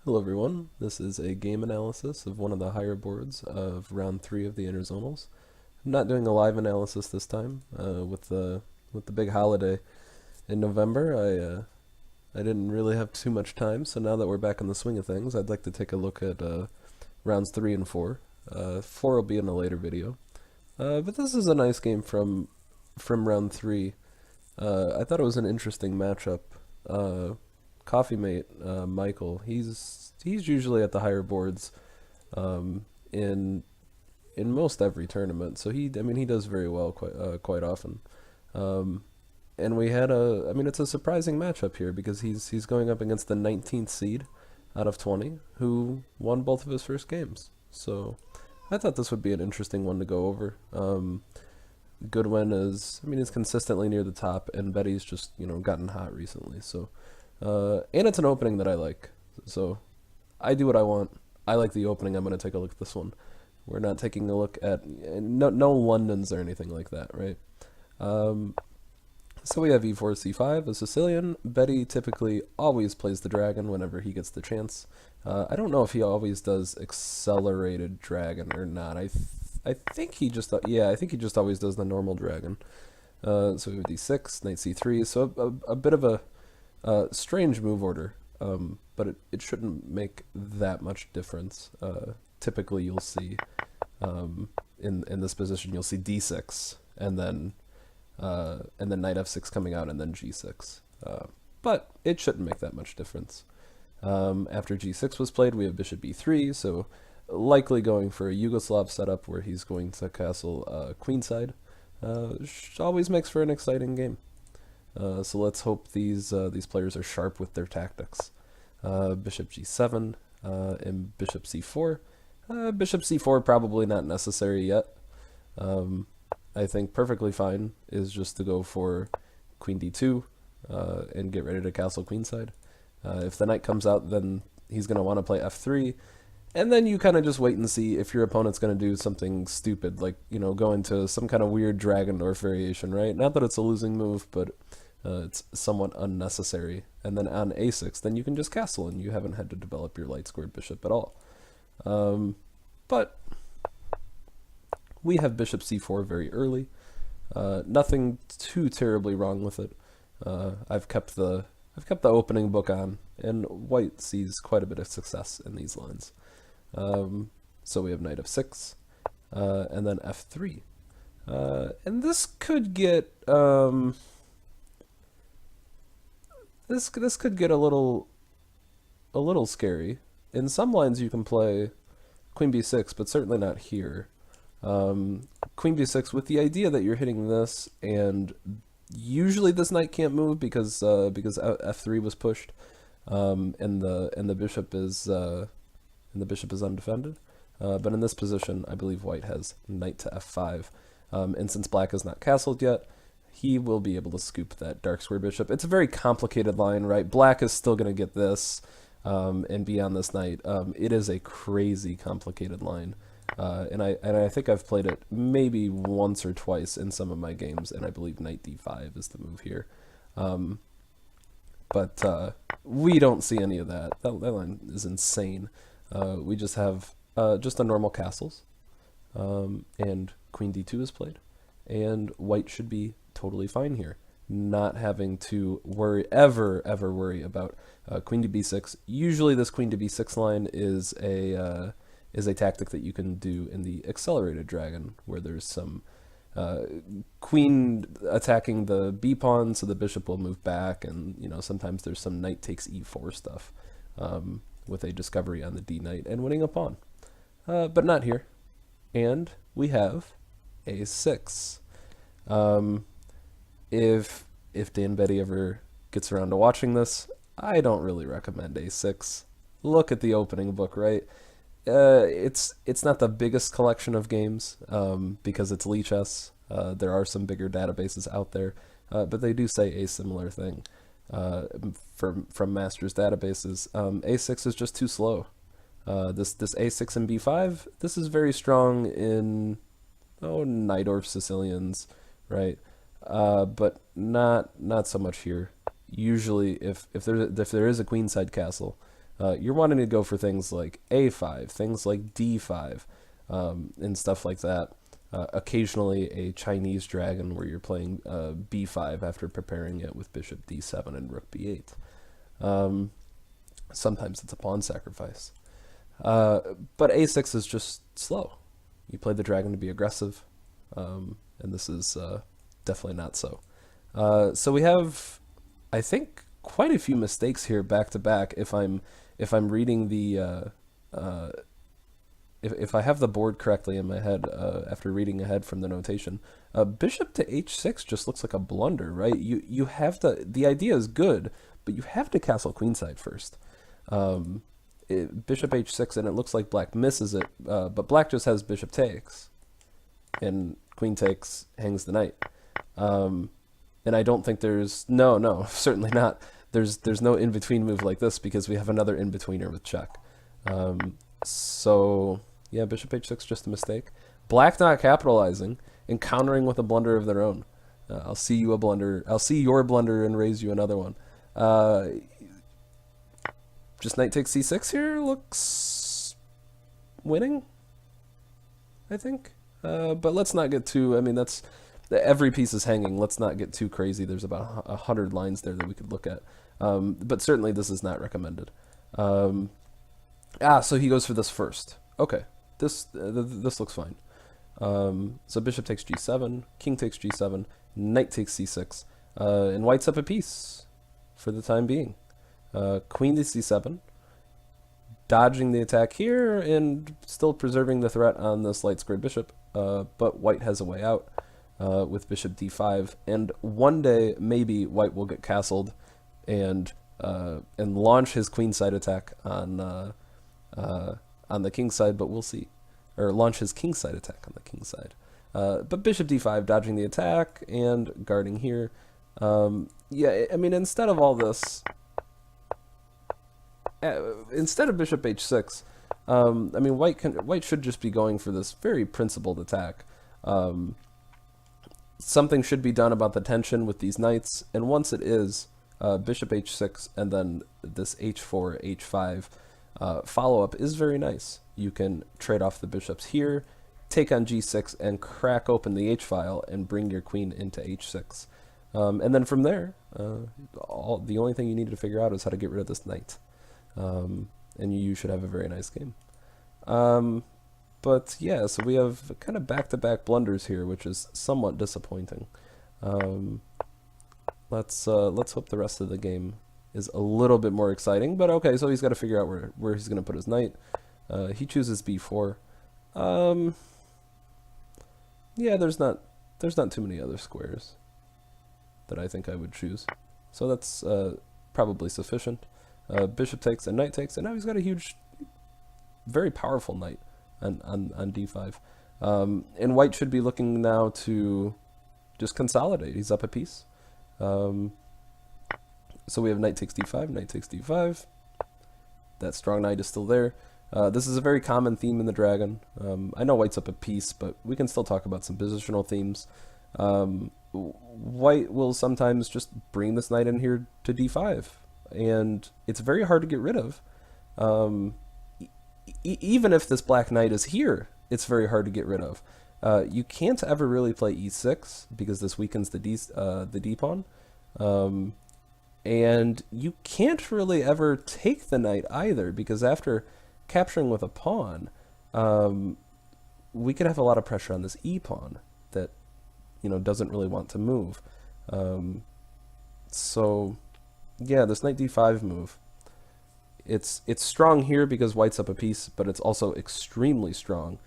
Hello everyone, this is a game analysis of one of the higher boards of round 3 of the Interzonals. I'm not doing a live analysis this time. With the big holiday in November, I didn't really have too much time, so now that we're back in the swing of things, I'd like to take a look at rounds 3 and 4. 4 will be in a later video. But this is a nice game from round 3. I thought it was an interesting matchup. CoffeeMate, Michael, he's usually at the higher boards in most every tournament. So I mean, he does very well quite often. And we had I mean, it's a surprising matchup here because he's going up against the 19th seed out of 20 who won both of his first games. So I thought this would be an interesting one to go over. Goodwin I mean, he's consistently near the top, and Betty's just, gotten hot recently. So, and it's an opening that I like. So, I do what I want. I like the opening. I'm going to take a look at this one. We're not taking a look at no Londons or anything like that, right? So we have e4, c5, a Sicilian. Betty typically always plays the dragon whenever he gets the chance. I don't know if he always does accelerated dragon or not. I think he just I think he just always does the normal dragon. So we have d6, knight c3. So a bit of a strange move order, but it shouldn't make that much difference. Typically, you'll see in this position you'll see d6 and then knight f6 coming out and then g6. But it shouldn't make that much difference. After g6 was played, we have bishop b3. So likely going for a Yugoslav setup where he's going to castle queenside. Always makes for an exciting game. So let's hope these players are sharp with their tactics. Bishop g7 and bishop c4. Bishop c4 probably not necessary yet. I think perfectly fine is just to go for queen d2 and get ready to castle queenside. If the knight comes out, then he's going to want to play f3. And then you kind of just wait and see if your opponent's going to do something stupid, like, go into some kind of weird Dragonor variation, right? Not that it's a losing move, but it's somewhat unnecessary. And then on a6, then you can just castle, and you haven't had to develop your light squared bishop at all. But we have bishop c4 very early. Nothing too terribly wrong with it. I've kept the opening book on, and white sees quite a bit of success in these lines. So we have knight f6, and then f3. And this could get this could get a little scary. In some lines you can play queen b6, but certainly not here. Queen b6 with the idea that you're hitting this, and usually this knight can't move because f3 was pushed, and the bishop is undefended. But in this position, I believe white has knight to f5, and since black is not castled yet, he will be able to scoop that dark square bishop. It's a very complicated line, right? Black is still going to get this and be on this knight. It is a crazy complicated line. And I think I've played it maybe once or twice in some of my games, and I believe knight d5 is the move here. But we don't see any of that. That line is insane. We just have just a normal castles, and queen d2 is played, and white should be totally fine here, not having to ever worry about queen to b6. Usually this queen to b6 line is a tactic that you can do in the accelerated dragon, where there's some queen attacking the b pawn, so the bishop will move back, and sometimes there's some knight takes e4 stuff with a discovery on the d knight and winning a pawn. But not here. And we have a6. If Dan Betty ever gets around to watching this, I don't really recommend a6. Look at the opening book, right? It's not the biggest collection of games because it's Lichess. There are some bigger databases out there, but they do say a similar thing from Masters databases. A6 is just too slow. This a6 and b5, this is very strong in Najdorf Sicilians, right? But not so much here. Usually, if there is a queenside castle, You're wanting to go for things like a5, things like d5, and stuff like that. Occasionally a Chinese dragon where you're playing b5 after preparing it with bishop d7 and rook b8. Sometimes it's a pawn sacrifice. But a6 is just slow. You play the dragon to be aggressive, and this is definitely not so. So we have, I think, quite a few mistakes here back to back. If I'm reading the if I have the board correctly in my head after reading ahead from the notation, bishop to h6 just looks like a blunder, right? You have to, the idea is good, but you have to castle queenside first. Bishop h6, and it looks like black misses it, but black just has bishop takes, and queen takes, hangs the knight. And I don't think there's, no, certainly not. There's no in-between move like this because we have another in-betweener with check. So, yeah, bishop h6, just a mistake. Black not capitalizing and countering with a blunder of their own. I'll see you a blunder. I'll see your blunder and raise you another one. Just knight takes c6 here looks winning, I think. But let's not get too, I mean, that's, every piece is hanging. Let's not get too crazy. There's about 100 lines there that we could look at. But certainly this is not recommended. So he goes for this first. Okay, this looks fine. So bishop takes g7, king takes g7, knight takes c6, and white's up a piece for the time being. Queen to c7, dodging the attack here and still preserving the threat on this light squared bishop, but white has a way out with bishop d5, and one day maybe white will get castled and launch his queenside attack on the king side, but we'll see. Or launch his kingside attack on the king side. But bishop d5, dodging the attack and guarding here. Yeah, I mean, instead of all this, instead of bishop h6, I mean, white should just be going for this very principled attack. Something should be done about the tension with these knights, and once it is, bishop h6 and then this h4, h5 follow-up is very nice. You can trade off the bishops here, take on g6, and crack open the h-file and bring your queen into h6. And then from there, the only thing you need to figure out is how to get rid of this knight. And you should have a very nice game. But yeah, so we have kind of back-to-back blunders here, which is somewhat disappointing. Let's hope the rest of the game is a little bit more exciting. But okay, so he's got to figure out where he's going to put his knight. He chooses b4. Yeah, there's not too many other squares that I think I would choose. So that's probably sufficient. Bishop takes and knight takes, and now he's got a huge, very powerful knight on d5. And white should be looking now to just consolidate. He's up a piece. So we have knight takes d5, knight takes d5. That strong knight is still there. This is a very common theme in the dragon. I know white's up a piece, but we can still talk about some positional themes. White will sometimes just bring this knight in here to d5, and it's very hard to get rid of. Even if this black knight is here, it's very hard to get rid of. You can't ever really play e6 because this weakens the d pawn, and you can't really ever take the knight either because after capturing with a pawn, we could have a lot of pressure on this e pawn that doesn't really want to move. So yeah, this knight d5 move. It's strong here because white's up a piece, but it's also extremely strong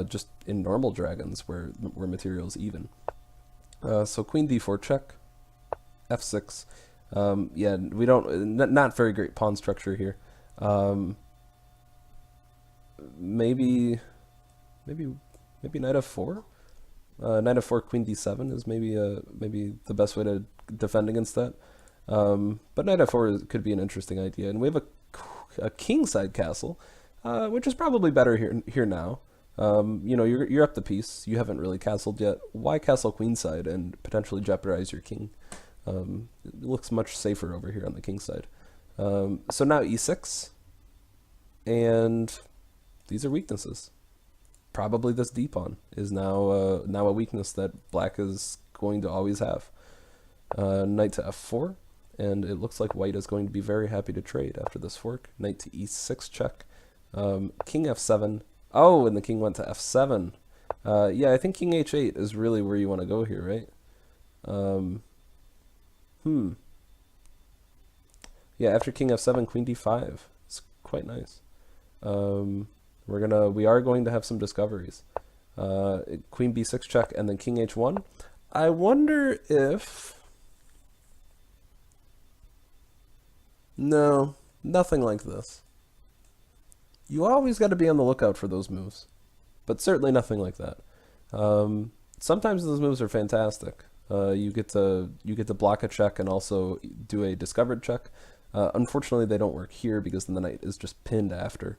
just in normal dragons where material's even. So queen d4 check, f6. Yeah, we don't, not very great pawn structure here. Maybe knight f4. Knight f4, queen d7 is maybe the best way to defend against that. But knight f4 could be an interesting idea, and we have a kingside castle, which is probably better here now. You're up the piece. You haven't really castled yet. Why castle queenside and potentially jeopardize your king? It looks much safer over here on the king side. So now e6. and these are weaknesses. Probably this D pawn is now now a weakness that black is going to always have. Knight to f4, and it looks like white is going to be very happy to trade after this fork. Knight to e6 check. King f7. Oh, and the king went to f7. Yeah, I think king h8 is really where you want to go here, right? Yeah, after king f7, queen d5. It's quite nice. We are going to have some discoveries. Queen b6 check and then king h1. I wonder if... No, nothing like this. You always got to be on the lookout for those moves, but certainly nothing like that. Sometimes those moves are fantastic. You get to block a check and also do a discovered check. Unfortunately, they don't work here because then the knight is just pinned after,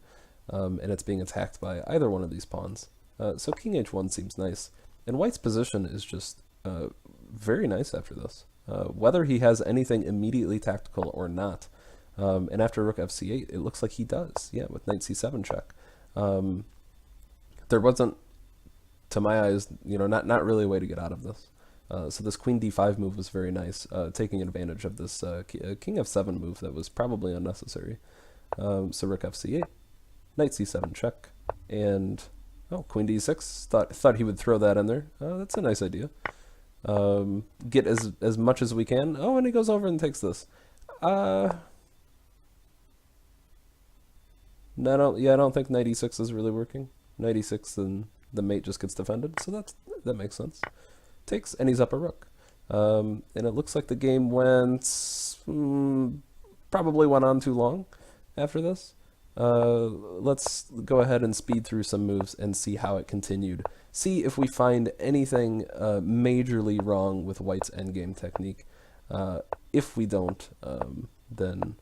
and it's being attacked by either one of these pawns. So king h1 seems nice, and white's position is just very nice after this. Whether he has anything immediately tactical or not. And after rook fc8, it looks like he does, yeah, with knight c7 check. There wasn't, to my eyes, not really a way to get out of this. So this queen d5 move was very nice, taking advantage of this king f7 move that was probably unnecessary. So rook fc8, knight c7 check, and queen d6. Thought he would throw that in there. That's a nice idea. Get as much as we can. Oh, and he goes over and takes this. No, I don't think knight e6 is really working. Knight e6, and the mate just gets defended, so that makes sense. Takes, and he's up a rook. And it looks like the game probably went on too long after this. Let's go ahead and speed through some moves and see how it continued. See if we find anything majorly wrong with white's endgame technique. If we don't, then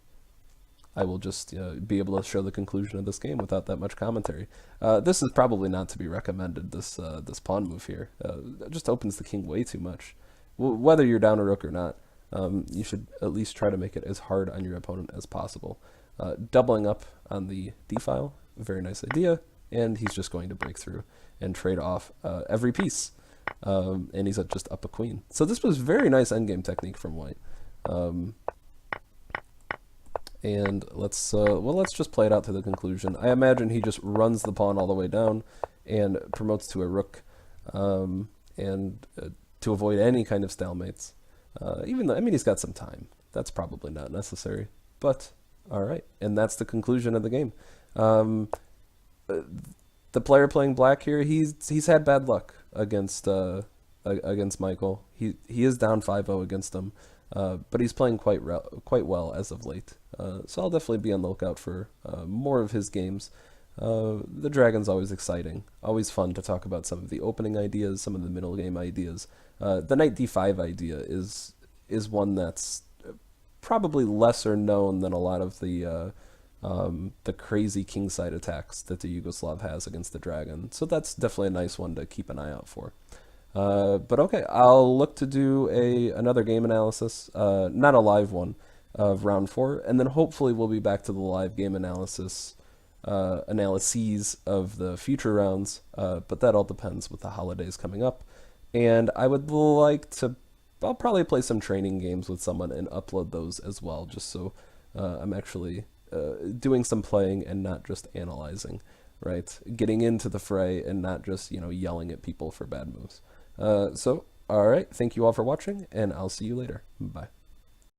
I will just be able to show the conclusion of this game without that much commentary. This is probably not to be recommended, this pawn move here. It just opens the king way too much. Whether you're down a rook or not, you should at least try to make it as hard on your opponent as possible. Doubling up on the d-file, very nice idea, and he's just going to break through and trade off every piece. And he's just up a queen. So this was very nice endgame technique from white. And let's just play it out to the conclusion. I imagine he just runs the pawn all the way down and promotes to a rook, and to avoid any kind of stalemates. Even though, I mean, he's got some time. That's probably not necessary. But, all right. And that's the conclusion of the game. The player playing black here, he's had bad luck against Michael. He is down 5-0 against him. But he's playing quite well as of late. So I'll definitely be on the lookout for more of his games. The Dragon's always exciting, always fun to talk about some of the opening ideas, some of the middle game ideas. The knight d5 idea is one that's probably lesser known than a lot of the crazy kingside attacks that the Yugoslav has against the Dragon. So that's definitely a nice one to keep an eye out for. But okay, I'll look to do another game analysis, not a live one, of round 4, and then hopefully we'll be back to the live game analyses of the future rounds, but that all depends with the holidays coming up. And I would like to, I'll probably play some training games with someone and upload those as well, just so I'm actually doing some playing and not just analyzing, right? Getting into the fray and not just, yelling at people for bad moves. So, all right, thank you all for watching, and I'll see you later. Bye.